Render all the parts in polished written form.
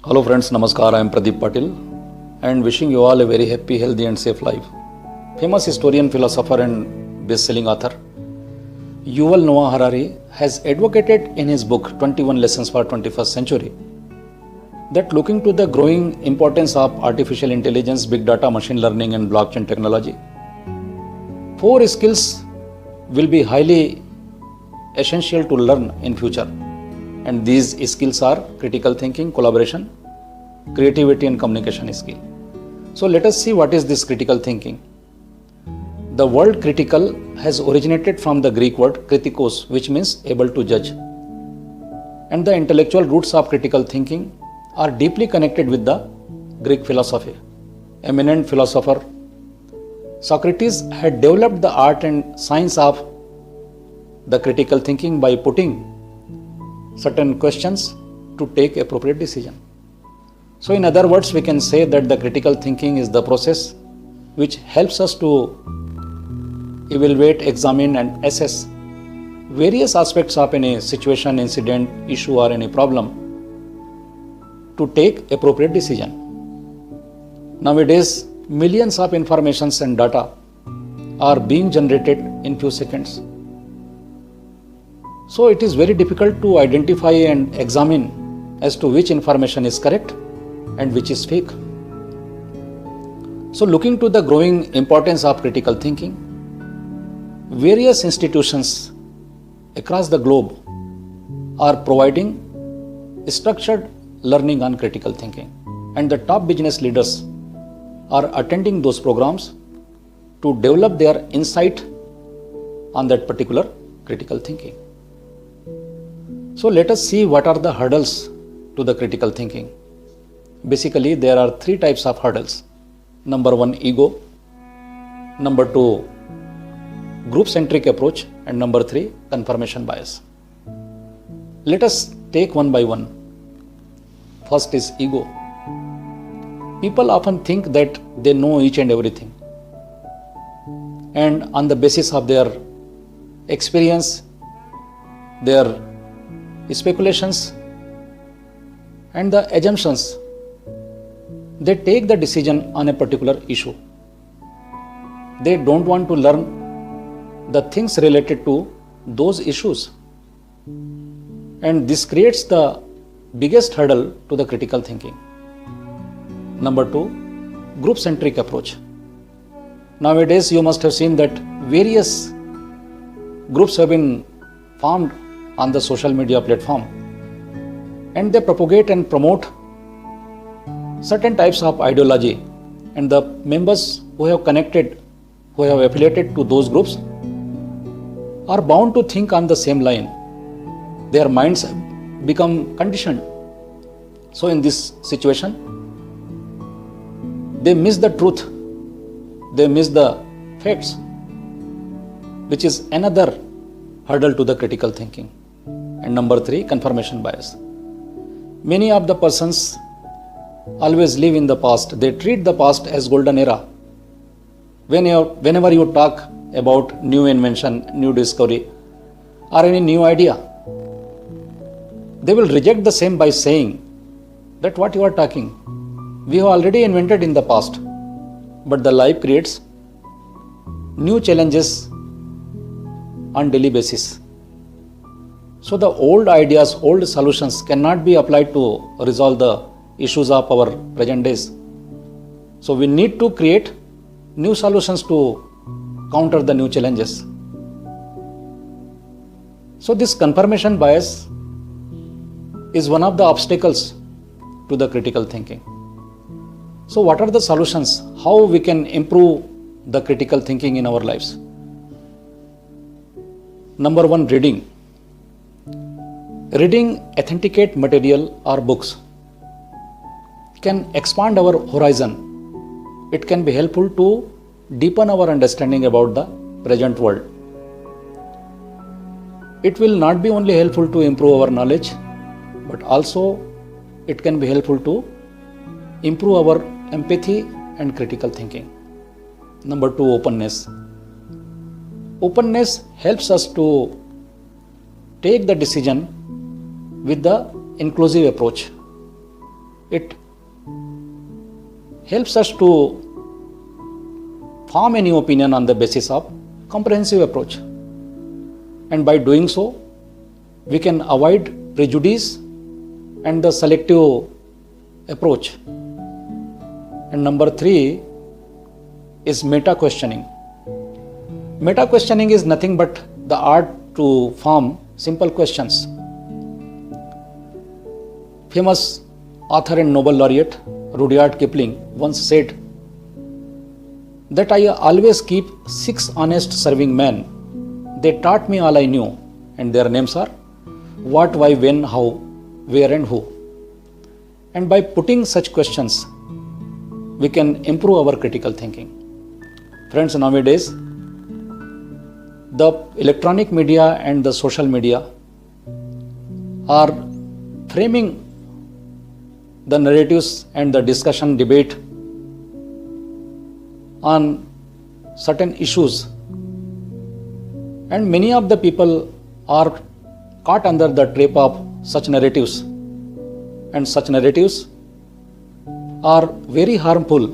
Hello friends, Namaskar. I am Pradeep Patil and wishing you all a very happy, healthy and safe life. Famous historian, philosopher and best-selling author Yuval Noah Harari has advocated in his book 21 Lessons for 21st Century that looking to the growing importance of artificial intelligence, big data, machine learning and blockchain technology, 4 skills will be highly essential to learn in future. And these skills are critical thinking, collaboration, creativity and communication skill. So let us see what is this critical thinking. The word critical has originated from the Greek word kritikos, which means able to judge. And the intellectual roots of critical thinking are deeply connected with the Greek philosophy. Eminent philosopher Socrates had developed the art and science of the critical thinking by putting certain questions to take appropriate decision. So in other words, we can say that the critical thinking is the process which helps us to evaluate, examine and assess various aspects of any situation, incident, issue or any problem to take appropriate decision. Nowadays, millions of informations and data are being generated in few seconds. So it is very difficult to identify and examine as to which information is correct and which is fake. So looking to the growing importance of critical thinking, various institutions across the globe are providing structured learning on critical thinking, and the top business leaders are attending those programs to develop their insight on that particular critical thinking. So let us see what are the hurdles to the critical thinking. Basically, there are 3 types of hurdles. Number 1, ego. Number 2, group-centric approach. And number 3, confirmation bias. Let us take one by one. First is ego. People often think that they know each and everything. And on the basis of their experience, their speculations and the assumptions, they take the decision on a particular issue. They don't want to learn the things related to those issues, and this creates the biggest hurdle to the critical thinking. Number 2, group-centric approach. Nowadays you must have seen that various groups have been formed on the social media platform, and they propagate and promote certain types of ideology, and the members who have connected, who have affiliated to those groups are bound to think on the same line. Their minds become conditioned. So in this situation, they miss the truth, they miss the facts, which is another hurdle to the critical thinking. And number 3, confirmation bias. Many of the persons always live in the past. They treat the past as golden era. Whenever you talk about new invention, new discovery or any new idea, they will reject the same by saying that what you are talking, we have already invented in the past. But the life creates new challenges on daily basis. So the old ideas, old solutions cannot be applied to resolve the issues of our present days. So we need to create new solutions to counter the new challenges. So this confirmation bias is one of the obstacles to the critical thinking. So what are the solutions? How we can improve the critical thinking in our lives? Number 1, reading. Reading authenticate material or books can expand our horizon. It can be helpful to deepen our understanding about the present world. It will not be only helpful to improve our knowledge, but also it can be helpful to improve our empathy and critical thinking. Number 2, openness. Openness helps us to take the decision with the inclusive approach. it helps us to form a new opinion on the basis of comprehensive approach. And by doing so, we can avoid prejudice and the selective approach. And number 3 is meta questioning. Meta questioning is nothing but the art to form simple questions. Famous author and Nobel laureate Rudyard Kipling once said that I always keep 6 honest serving men. They taught me all I knew, and their names are what, why, when, how, where and who. And by putting such questions, we can improve our critical thinking. Friends, nowadays, the electronic media and the social media are framing the narratives and the discussion debate on certain issues, and many of the people are caught under the trap of such narratives, and such narratives are very harmful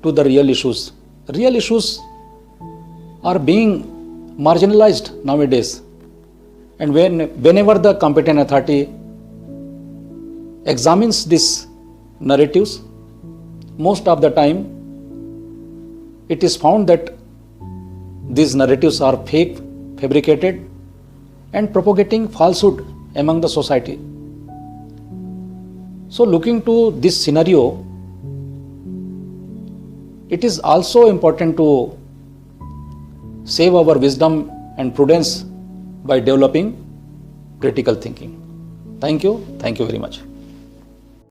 to the real issues. Real issues are being marginalized nowadays, and whenever the competent authority examines these narratives, most of the time it is found that these narratives are fake, fabricated, and propagating falsehood among the society. So looking to this scenario, it is also important to save our wisdom and prudence by developing critical thinking. Thank you very much.